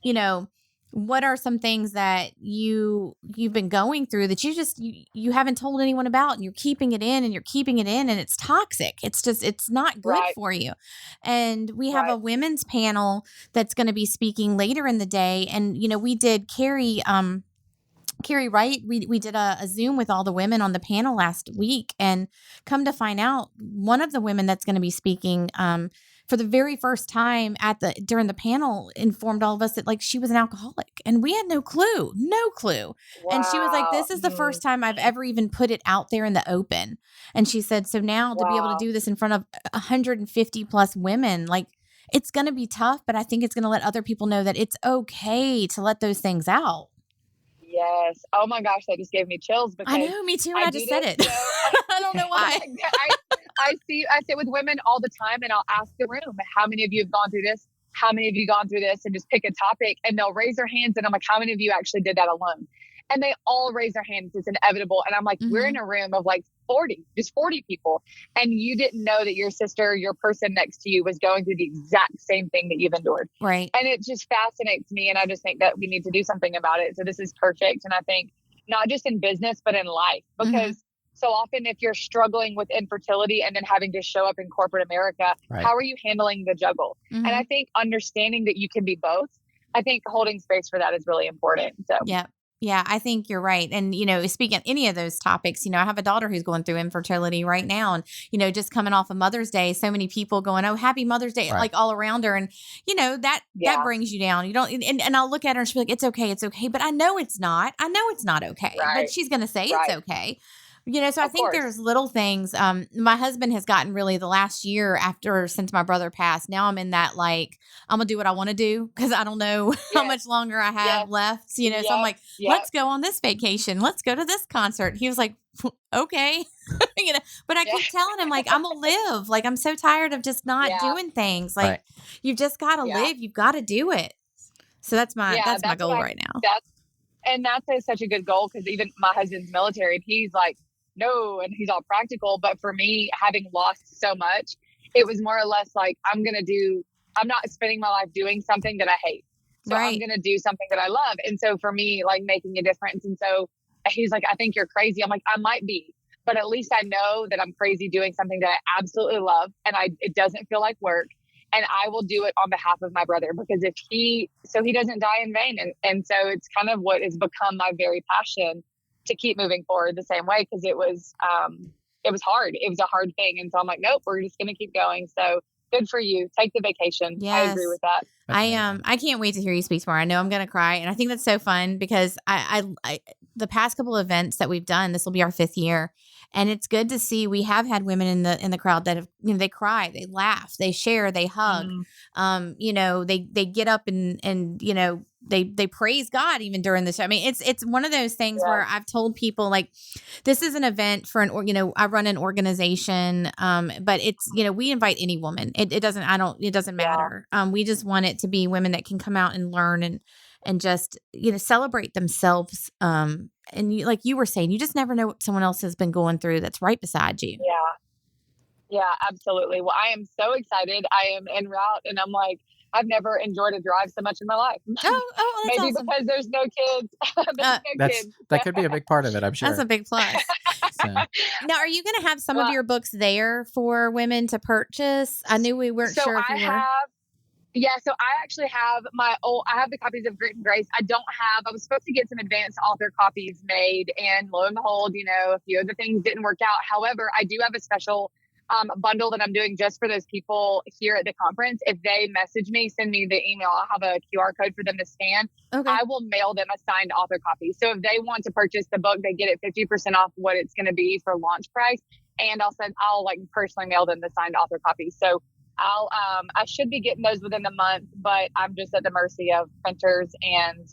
you know, what are some things that you've been going through that you haven't told anyone about, and you're keeping it in and it's toxic. It's not good for you. And we have a women's panel that's going to be speaking later in the day. And, you know, we did Carrie Wright, we did a Zoom with all the women on the panel last week, and come to find out, one of the women that's going to be speaking for the very first time during the panel informed all of us that, like, she was an alcoholic, and we had no clue. Wow. And she was like, this is the first time I've ever even put it out there in the open. And she said, so now to be able to do this in front of 150 plus women, like, it's going to be tough, but I think it's going to let other people know that it's okay to let those things out. Yes. Oh my gosh, that just gave me chills, because I know, me too. I just said it. I don't know why. I sit with women all the time, and I'll ask the room, how many of you have gone through this? How many of you gone through this? And just pick a topic, and they'll raise their hands. And I'm like, how many of you actually did that alone? And they all raise their hands. It's inevitable. And I'm like, we're in a room of like 40 people. And you didn't know that your sister, your person next to you, was going through the exact same thing that you've endured. Right. And it just fascinates me. And I just think that we need to do something about it. So this is perfect. And I think not just in business, but in life, because so often if you're struggling with infertility and then having to show up in corporate America, how are you handling the juggle? And I think understanding that you can be both, I think holding space for that is really important. So Yeah, I think you're right. And, you know, speaking of any of those topics, you know, I have a daughter who's going through infertility right now. And, you know, just coming off of Mother's Day, so many people going, oh, happy Mother's Day, like all around her. And, you know, that brings you down. You don't, and I'll look at her and she'll be like, it's okay. But I know it's not. I know it's not okay. But she's going to say it's okay. You know, so I think there's little things. My husband has gotten really the last year since my brother passed. Now I'm in that, like, I'm going to do what I want to do, because I don't know how much longer I have left. You know, so I'm like, let's go on this vacation. Let's go to this concert. He was like, okay. You know, but I keep telling him, like, I'm going to live. Like, I'm so tired of just not doing things. Like, you've just got to live. You've got to do it. So that's my goal right now. That's such a good goal, because even my husband's military, and he's like, no, and he's all practical. But for me, having lost so much, it was more or less like, I'm not spending my life doing something that I hate. So I'm going to do something that I love. And so for me, like, making a difference. And so he's like, I think you're crazy. I'm like, I might be, but at least I know that I'm crazy doing something that I absolutely love. And it doesn't feel like work. And I will do it on behalf of my brother, because he doesn't die in vain. And so it's kind of what has become my very passion to keep moving forward the same way, because it was hard. It was a hard thing. And so I'm like, nope, we're just going to keep going. So good for you. Take the vacation. Yes. I agree with that. I can't wait to hear you speak tomorrow. I know I'm going to cry. And I think that's so fun, because I the past couple of events that we've done, this will be our 5th year. And it's good to see we have had women in the crowd that have, you know, they cry, they laugh, they share, they hug. You know, they get up and you know, they praise God even during the show. I mean, it's one of those things where I've told people, like, this is an event for you know, I run an organization, but it's, you know, we invite any woman. It doesn't matter. We just want it to be women that can come out and learn and just, you know, celebrate themselves. And like you were saying, you just never know what someone else has been going through that's right beside you. Yeah, absolutely. Well, I am so excited. I am en route, and I'm like, I've never enjoyed a drive so much in my life. Oh, that's maybe awesome. Because there's no kids. That could be a big part of it, I'm sure. That's a big plus. Now, are you going to have some of your books there for women to purchase? I knew we weren't sure if you were. Yeah, so I actually have I have the copies of Grit and Grace. I was supposed to get some advanced author copies made, and lo and behold, you know, a few of the things didn't work out. However, I do have a special bundle that I'm doing just for those people here at the conference. If they message me, send me the email, I'll have a QR code for them to scan. Okay. I will mail them a signed author copy. So if they want to purchase the book, they get it 50% off what it's going to be for launch price. And I'll like personally mail them the signed author copy. So I should be getting those within the month, but I'm just at the mercy of printers. And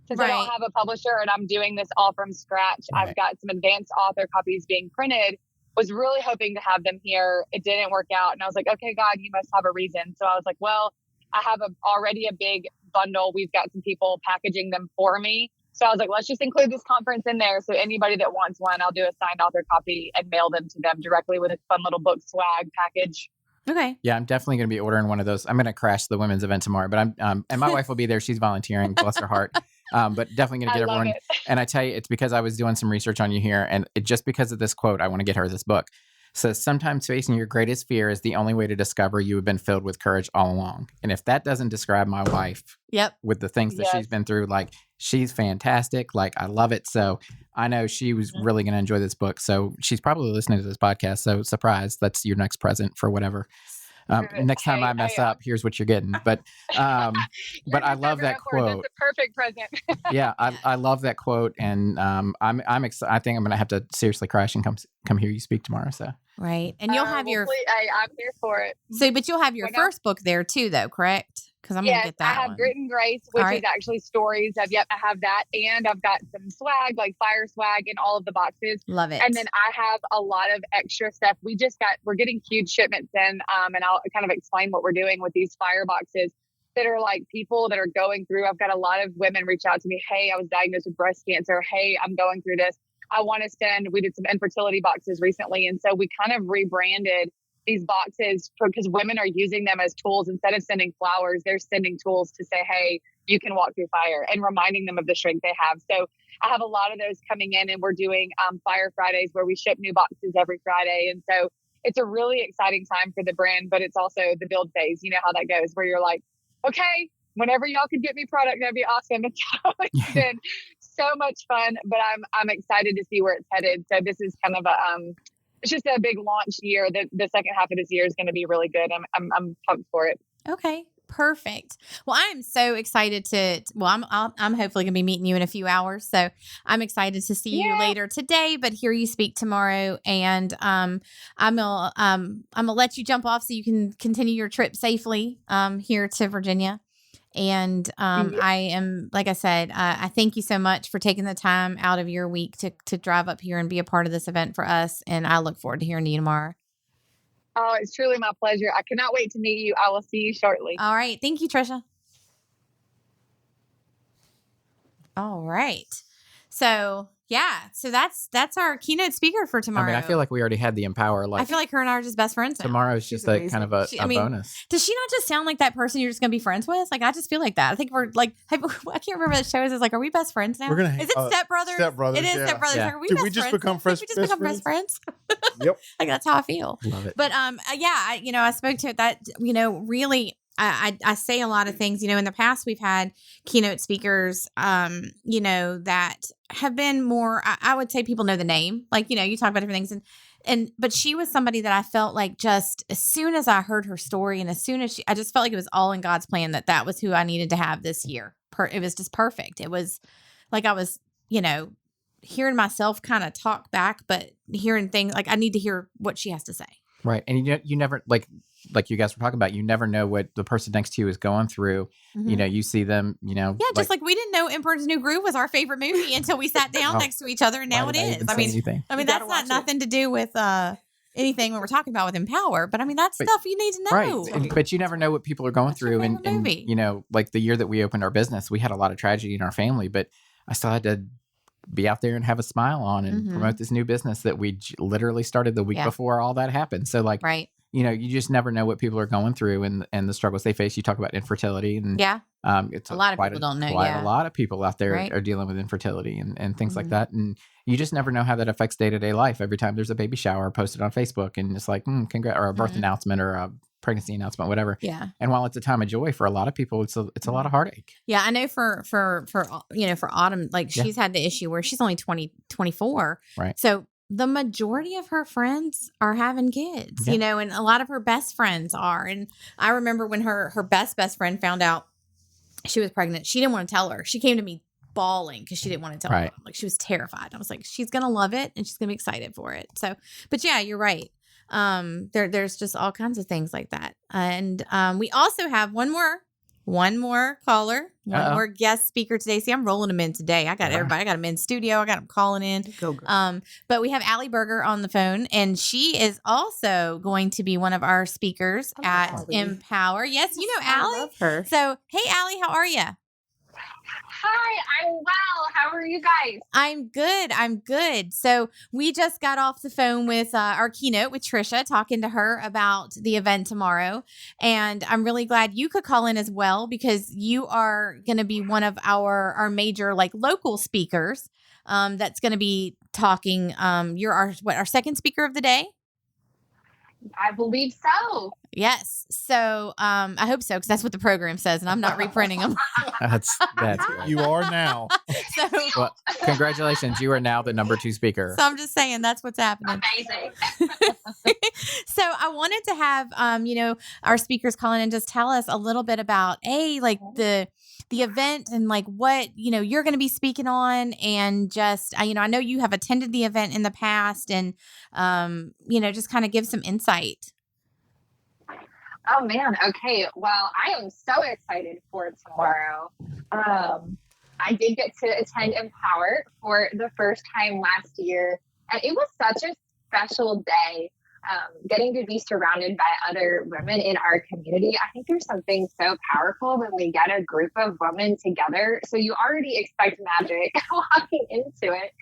since I don't have a publisher and I'm doing this all from scratch, I've got some advanced author copies being printed. was really hoping to have them here. It didn't work out. And I was like, okay, God, you must have a reason. So I was like, well, I have already a big bundle. We've got some people packaging them for me. So I was like, let's just include this conference in there. So anybody that wants one, I'll do a signed author copy and mail them to them directly with a fun little book swag package. Okay. Yeah, I'm definitely going to be ordering one of those. I'm going to crash the women's event tomorrow, but and my wife will be there. She's volunteering, bless her heart. But definitely going to get everyone. It. And I tell you, it's because I was doing some research on you here, and just because of this quote, I want to get her this book. So sometimes facing your greatest fear is the only way to discover you have been filled with courage all along. And if that doesn't describe my wife with the things that she's been through, like she's fantastic. Like I love it. So I know she was really going to enjoy this book. So she's probably listening to this podcast. So surprise, that's your next present for whatever. Next time I mess up, here's what you're getting. But I love that quote. That's a perfect present. Yeah, I love that quote, and I'm excited. I think I'm going to have to seriously crash and come hear you speak tomorrow. So right, and you'll have your. I'm here for it. So, but you'll have your first book there too, though, correct? Because I'm going to get that. I have Grit and Grace, which is actually stories of. Yep, I have that, and I've got some swag, like fire swag, in all of the boxes. Love it. And then I have a lot of extra stuff. We're getting huge shipments in, and I'll kind of explain what we're doing with these fire boxes that are like people that are going through. I've got a lot of women reach out to me. Hey, I was diagnosed with breast cancer. Hey, I'm going through this. I want to send. We did some infertility boxes recently, and so we kind of rebranded these boxes because women are using them as tools. Instead of sending flowers, they're sending tools to say, hey, you can walk through fire, and reminding them of the strength they have. So I have a lot of those coming in, and we're doing Fire Fridays where we ship new boxes every Friday. And so it's a really exciting time for the brand, but it's also the build phase. You know how that goes, where you're like, okay, whenever y'all could get me product, that'd be awesome. And so it's been so much fun, but I'm excited to see where it's headed. So this is kind of it's just a big launch year. The second half of this year is going to be really good. I'm pumped for it. Okay, perfect. Well, I'm so excited I'm hopefully going to be meeting you in a few hours. So I'm excited to see you later today, but hear you speak tomorrow. And I'm gonna let you jump off so you can continue your trip safely here to Virginia. And I am, like I said, I thank you so much for taking the time out of your week to drive up here and be a part of this event for us. And I look forward to hearing you tomorrow. Oh, it's truly my pleasure. I cannot wait to meet you. I will see you shortly. All right. Thank you, Trisha. All right. So that's our keynote speaker for tomorrow. I mean, I feel like we already had the Empower. I feel like her and I are just best friends now. Tomorrow is just a kind of a bonus. Does she not just sound like that person you're just going to be friends with? Like, I just feel like that. I think we're like, I can't remember what the show is. It's like, are we best friends now? Is it Step Brothers? Step Brothers. It is Step Brothers. Yeah. Like, are we Did best we just friends? become best Did we just become best friends? Yep. Like, that's how I feel. Love it. But I spoke to that, really. I say a lot of things, in the past we've had keynote speakers, that have been more, I would say people know the name, like, you talk about different things but she was somebody that I felt like just as soon as I heard her story and as soon as I just felt like it was all in God's plan that was who I needed to have this year. It was just perfect. It was like, I was, hearing myself kind of talk back, but hearing things like I need to hear what she has to say. Right. And you never like you guys were talking about, you never know what the person next to you is going through. Mm-hmm. You see them, Yeah, just like we didn't know Emperor's New Groove was our favorite movie until we sat down next to each other, and now it is. I mean, that's not nothing to do with anything when we're talking about with Empower, but I mean, that's stuff you need to know. Right. But you never know what people are going through. And like the year that we opened our business, we had a lot of tragedy in our family, but I still had to be out there and have a smile on and promote this new business that we literally started the week before all that happened. So like, you just never know what people are going through and the struggles they face. You talk about infertility and it's a lot of people don't know. A lot of people out there are dealing with infertility and things like that. And you just never know how that affects day-to-day life. Every time there's a baby shower posted on Facebook and it's like, or a birth announcement or a pregnancy announcement, whatever. Yeah. And while it's a time of joy for a lot of people, it's a lot of heartache. Yeah. I know for Autumn, like she's had the issue where she's only 24. Right. So the majority of her friends are having kids, and a lot of her best friends are. And I remember when her best friend found out she was pregnant, she didn't want to tell her. She came to me bawling because she didn't want to tell her. Like, she was terrified. I was like, she's going to love it and she's going to be excited for it. So, but yeah, you're right. There's just all kinds of things like that. And we also have one one more caller, one Uh-oh. more guest speaker today. See, I'm rolling them in today. I got everybody. I got them in studio. I got them calling in. Go, girl. But we have Allie Berger on the phone, and she is also going to be one of our speakers at Allie. Empower. Yes, you know Allie. I love her. So, hey, Allie, how are you? Hi, I'm well. How are you guys? I'm good. So we just got off the phone with our keynote with Trisha, talking to her about the event tomorrow. And I'm really glad you could call in as well, because you are going to be one of our major like local speakers that's going to be talking. You're our second speaker of the day? I believe so. Yes. So I hope so, because that's what the program says, and I'm not reprinting them. That's right. You are now. So, Well, congratulations. You are now the number 2 speaker. So I'm just saying that's what's happening. Amazing. So I wanted to have, our speakers call in and just tell us a little bit about the event and like what, you're going to be speaking on, and just, I know you have attended the event in the past, and, just kind of give some insight. Oh man. Okay. Well, I am so excited for tomorrow. I did get to attend Empower for the first time last year, and it was such a special day. Getting to be surrounded by other women in our community. I think there's something so powerful when we get a group of women together. So you already expect magic walking into it.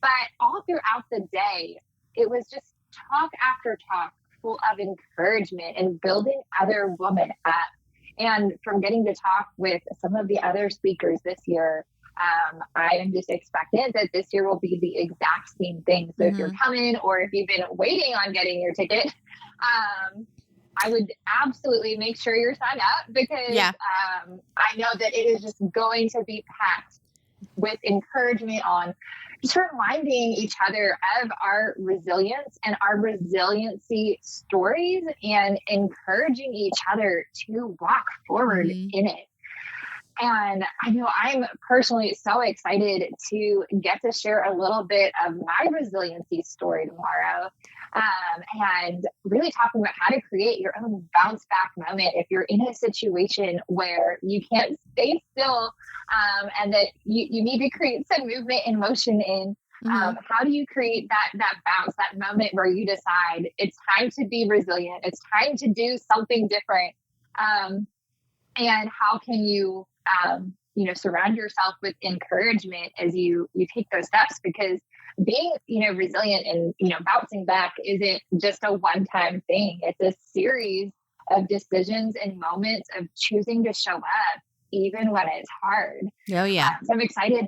But all throughout the day, it was just talk after talk, full of encouragement and building other women up. And from getting to talk with some of the other speakers this year, I am just expectant that this year will be the Exact same thing. So if you're coming, or if you've been waiting on getting your ticket, I would absolutely make sure you're signed up, because I know that it is just going to be packed with encouragement on just reminding each other of our resilience and our resiliency stories, and encouraging each other to walk forward in it. And I know I'm personally so excited to get to share a little bit of my resiliency story tomorrow, and really talking about how to create your own bounce back moment if you're in a situation where you can't stay still, and that you need to create some movement and motion in. How do you create that bounce, that moment where you decide it's time to be resilient, it's time to do something different, and how can you surround yourself with encouragement as you take those steps, because being, resilient and, bouncing back isn't just a one-time thing. It's a series of decisions and moments of choosing to show up even when it's hard. Oh, yeah. So I'm excited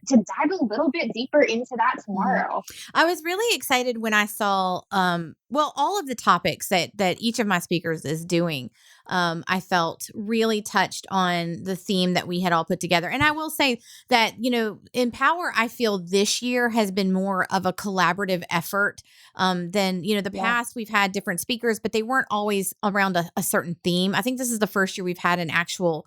to dive a little bit deeper into that tomorrow. I was really excited when I saw, all of the topics that each of my speakers is doing. I felt really touched on the theme that we had all put together. And I will say that, Empower, I feel this year has been more of a collaborative effort than, the past. We've had different speakers, but they weren't always around a certain theme. I think this is the first year we've had an actual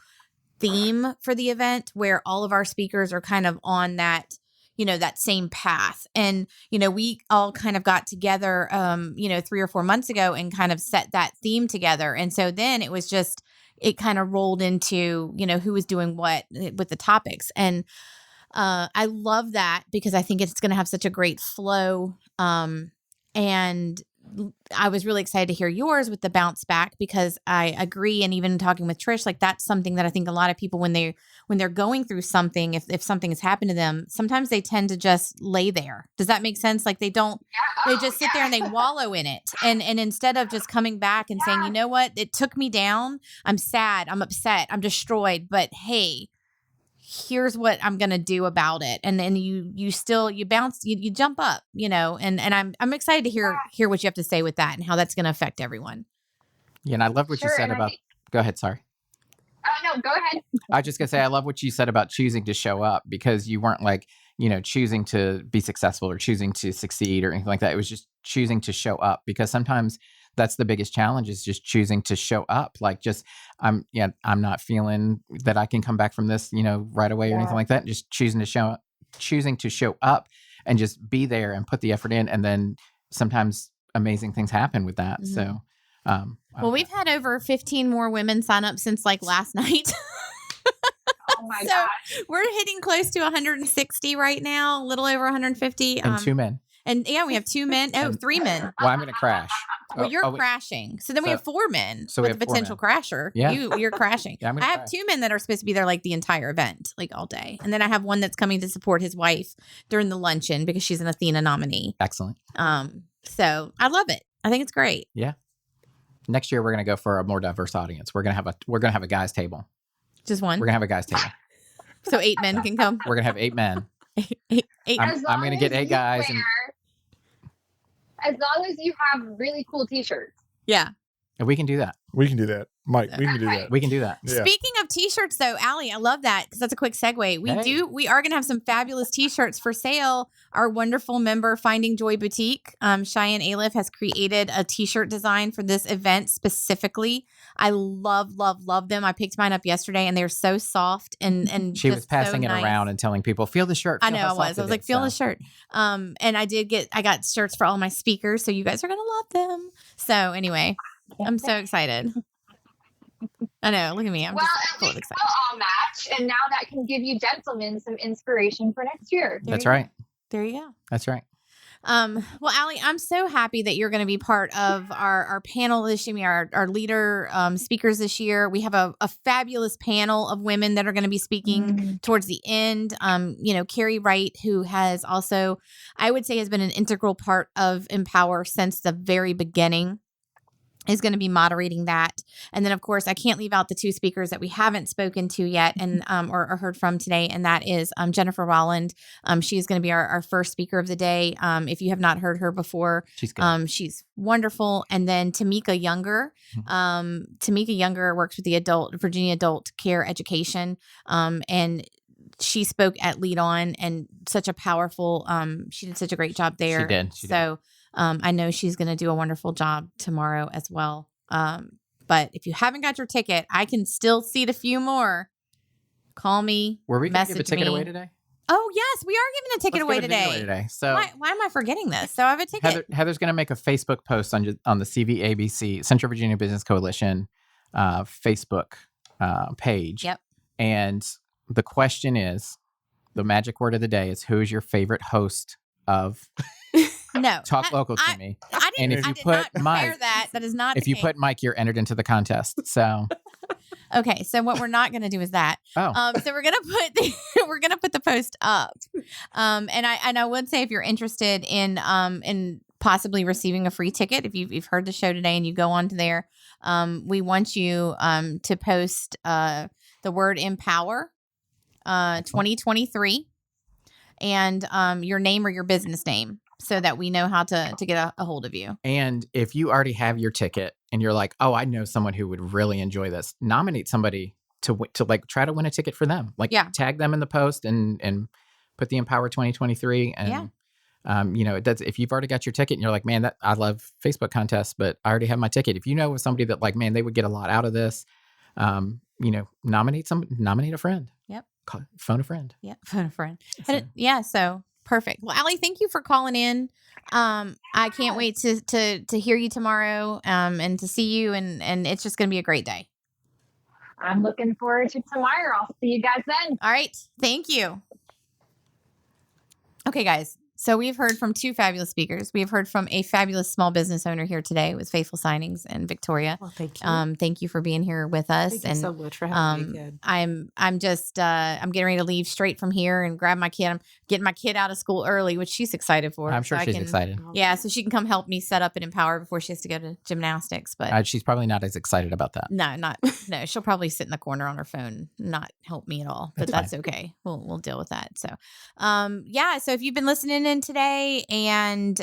theme for the event where all of our speakers are kind of on that, that same path. And, we all kind of got together, 3 or 4 months ago and kind of set that theme together. And so then it was just, it kind of rolled into, who was doing what with the topics. And I love that, because I think it's going to have such a great flow. And I was really excited to hear yours with the bounce back, because I agree. And even talking with Trish, like that's something that I think a lot of people, when they're going through something, if something has happened to them, sometimes they tend to just lay there. Does that make sense? Like they just sit there and they wallow in it. And instead of just coming back and saying, you know what, it took me down. I'm sad. I'm upset. I'm destroyed. But hey, here's what I'm going to do about it. And then you bounce, you jump up, and I'm excited to hear what you have to say with that and how that's going to affect everyone. Yeah. And I love what you said about, go ahead. Sorry. No, go ahead. I was just gonna say, I love what you said about choosing to show up, because you weren't like, choosing to be successful or choosing to succeed or anything like that. It was just choosing to show up, because sometimes that's the biggest challenge, is just choosing to show up. Like I'm not feeling that I can come back from this, right away or anything like that. Just choosing to show up and just be there and put the effort in. And then sometimes amazing things happen with that. Mm-hmm. So Well, we've had over 15 more women sign up since like last night. Oh my gosh. We're hitting close to 160 right now, a little over 150. And 2 men. And yeah, we have 2 men. Oh, 3 men. Well, I'm going to crash. Well, you're crashing. So then we have 4 men with a potential crasher. Yeah. You're crashing. Yeah, I have 2 men that are supposed to be there like the entire event, like all day. And then I have one that's coming to support his wife during the luncheon because she's an Athena nominee. Excellent. So I love it. I think it's great. Yeah. Next year we're going to go for a more diverse audience. We're going to have a guys table. Just one? We're going to have a guys table. So 8 men can come. We're going to have 8 men. Eight. I'm going to get 8 guys. As long as you have really cool t-shirts. Yeah. And we can do that. We can do that. Mike, we can do that. We can do that. Yeah. Speaking of t-shirts though, Allie, I love that because that's a quick segue. We are going to have some fabulous t-shirts for sale. Our wonderful member Finding Joy Boutique, Cheyenne Aliff, has created a t-shirt design for this event specifically. I love them. I picked mine up yesterday and they're so soft and she was passing it around and telling people, feel the shirt. I know I was like, feel the shirt. And I got shirts for all my speakers. So you guys are going to love them. So anyway, I'm so excited. I know. Look at me. I'm just full of excitement. All match, and now that can give you gentlemen some inspiration for next year. That's right. There you go. That's right. Well, Allie, I'm so happy that you're going to be part of our panel this year, our leader speakers this year. We have a fabulous panel of women that are going to be speaking towards the end. Carrie Wright, who has also, I would say, has been an integral part of Empower since the very beginning, is going to be moderating that. And then, of course, I can't leave out the 2 speakers that we haven't spoken to yet and or heard from today, and that is Jennifer Rolland. She is going to be our first speaker of the day. If you have not heard her before, she's good. She's wonderful. And then Tamika Younger. Tamika Younger works with the Virginia Adult Care Education, and she spoke at Lead On, and such a powerful. She did such a great job there. She did. I know she's going to do a wonderful job tomorrow as well. But if you haven't got your ticket, I can still seat a few more. Call me. Were we going to give a ticket me. away today? Oh, yes. We are giving a ticket away today. So why am I forgetting this? So I have a ticket. Heather's going to make a Facebook post on the CVABC, Central Virginia Business Coalition Facebook page. Yep. And the question is, the magic word of the day is, who's your favorite host of No, Talk Local to Me? And if you put Mike, that is not. If you put Mike, you're entered into the contest. So, okay. So what we're not going to do is that. Oh. So we're gonna put the post up. And I would say if you're interested in possibly receiving a free ticket, if you've heard the show today and you go on to there, we want you to post the word Empower 2023 and your name or your business name, so that we know how to get a hold of you. And if you already have your ticket and you're like, oh, I know someone who would really enjoy this, nominate somebody to like try to win a ticket for them. Like tag them in the post and put the Empower 2023. And, it does. If you've already got your ticket and you're like, man, I love Facebook contests, but I already have my ticket. If you know of somebody that like, man, they would get a lot out of this, nominate a friend. Yep. Phone a friend. Yeah. Phone a friend. So perfect. Well, Allie, thank you for calling in. I can't wait to hear you tomorrow and to see you, and it's just going to be a great day. I'm looking forward to tomorrow. I'll see you guys then. All right. Thank you. Okay, guys. So we've heard from 2 fabulous speakers. We have heard from a fabulous small business owner here today with Faithful Signings and Victoria. Well, thank you. Thank you for being here with us. Thank you so much for having me again. I'm getting ready to leave straight from here and grab my kid. I'm getting my kid out of school early, which she's excited for. I'm sure she's excited. Yeah, so she can come help me set up and Empower before she has to go to gymnastics. But she's probably not as excited about that. No, she'll probably sit in the corner on her phone, not help me at all. But that's okay. We'll deal with that. So, so if you've been listening in today, and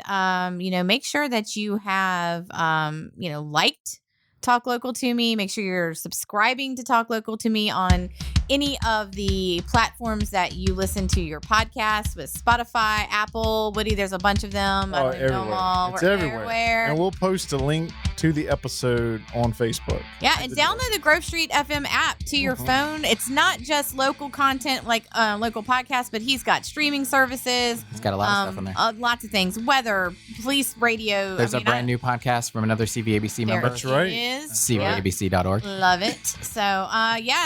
make sure that you have liked Talk Local to Me. Make sure you're subscribing to Talk Local to Me on any of the platforms that you listen to your podcast with Spotify, Apple, Woody. There's a bunch of them. I don't even know them all. It's We're everywhere. And we'll post a link to the episode on Facebook. Yeah, and download the Grove Street FM app to your phone. It's not just local content like local podcasts, but he's got streaming services. He's got a lot of stuff on there. Lots of things. Weather, police radio. There's a brand new podcast from another CVABC member. That's right. CVABC.org. Love it. So,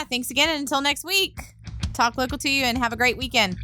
thanks again. And until next week, talk local to you and have a great weekend.